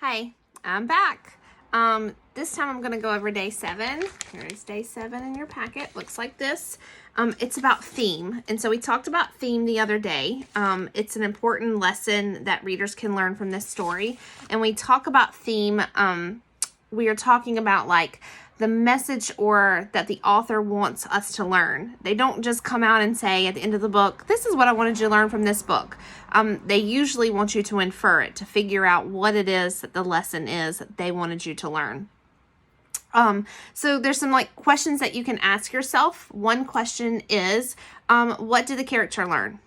Hey, I'm back. This time I'm going to go over day 7. Here is day 7 in your packet. Looks like this. It's about theme. And so we talked about theme the other day. It's an important lesson that readers can learn from this story. And we talk about theme. We are talking about like the message or that the author wants us to learn. They don't just come out and say at the end of the book, this is what I wanted you to learn from this book. They usually want you to infer it, to figure out what it is that the lesson is that they wanted you to learn. So there's some like questions that you can ask yourself. One question is, what did the character learn?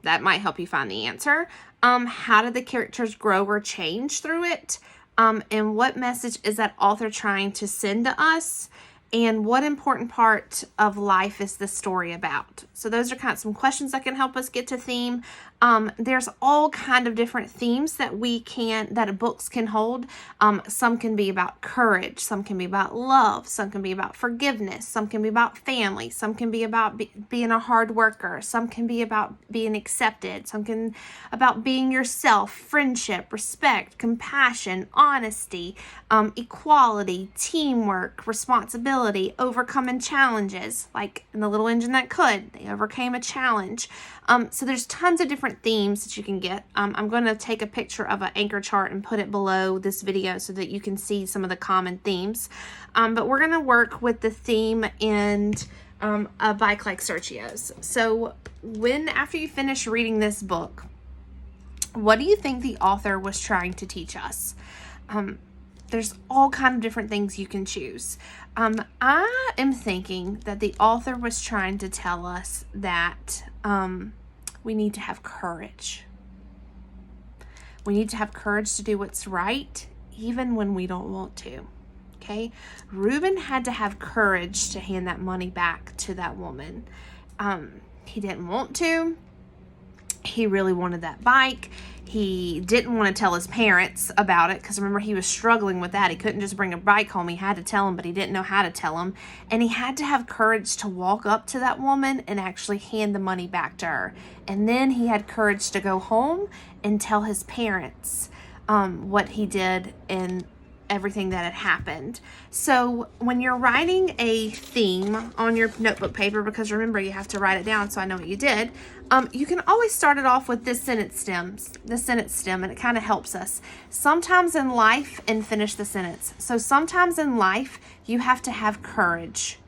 That might help you find the answer. How did the characters grow or change through it? And what message is that author trying to send to us? And what important part of life is this story about? So those are kind of some questions that can help us get to theme. There's all kind of different themes that books can hold. Some can be about courage. Some can be about love. Some can be about forgiveness. Some can be about family. Some can be about being a hard worker. Some can be about being accepted. Some can about being yourself, friendship, respect, compassion, honesty, equality, teamwork, responsibility, overcoming challenges. Like in The Little Engine That Could, they overcame a challenge. So there's tons of different themes that you can get. I'm going to take a picture of an anchor chart and put it below this video so that you can see some of the common themes. But we're going to work with the theme and A Bike Like Sergio's. So after you finish reading this book, what do you think the author was trying to teach us? There's all kind of different things you can choose. I am thinking that the author was trying to tell us that we need to have courage. We need to have courage to do what's right, even when we don't want to. Okay? Reuben had to have courage to hand that money back to that woman. He didn't want to. He really wanted that bike. He didn't want to tell his parents about it because remember, he was struggling with that. He couldn't just bring a bike home. He had to tell them, but he didn't know how to tell them. And he had to have courage to walk up to that woman and actually hand the money back to her. And then he had courage to go home and tell his parents what he did and everything that had happened. So when you're writing a theme on your notebook paper, because remember you have to write it down so I know what you did, you can always start it off with this sentence stem, and it kind of helps us. Sometimes in life, and finish the sentence. So sometimes in life you have to have courage,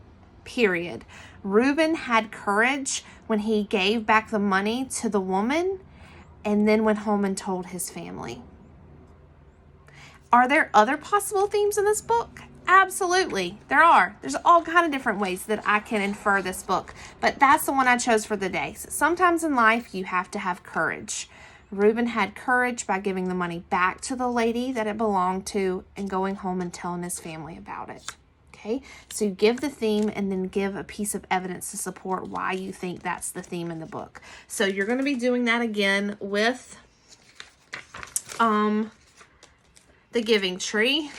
period. Reuben had courage when he gave back the money to the woman and then went home and told his family. Are there other possible themes in this book? Absolutely, there are. There's all kind of different ways that I can infer this book, but that's the one I chose for the day. So sometimes in life, you have to have courage. Reuben had courage by giving the money back to the lady that it belonged to and going home and telling his family about it. Okay, so you give the theme and then give a piece of evidence to support why you think that's the theme in the book. So you're going to be doing that again with the Giving Tree.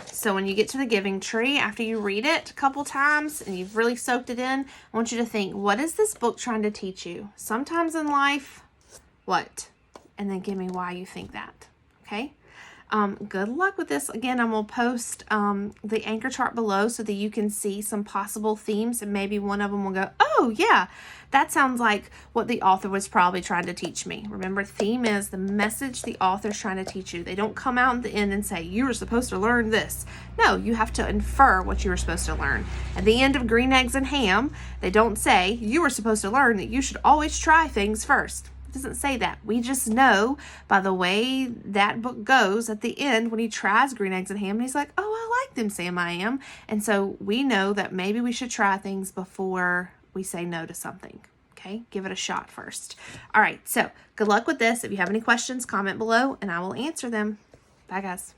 So when you get to the Giving Tree, after you read it a couple times and you've really soaked it in, I want you to think, what is this book trying to teach you? Sometimes in life, what? And then give me why you think that. Okay? Good luck with this. Again, I'm going to post the anchor chart below so that you can see some possible themes, and maybe one of them will go, oh yeah, that sounds like what the author was probably trying to teach me. Remember, theme is the message the author's trying to teach you. They don't come out at the end and say, you were supposed to learn this. No, you have to infer what you were supposed to learn. At the end of Green Eggs and Ham, they don't say, you were supposed to learn that you should always try things first. Doesn't say that. We just know by the way that book goes at the end when he tries Green Eggs and Ham and he's like, oh, I like them, Sam I Am. And so we know that maybe we should try things before we say no to something. Okay, give it a shot first. All right, so good luck with this. If you have any questions, comment below and I will answer them. Bye, guys.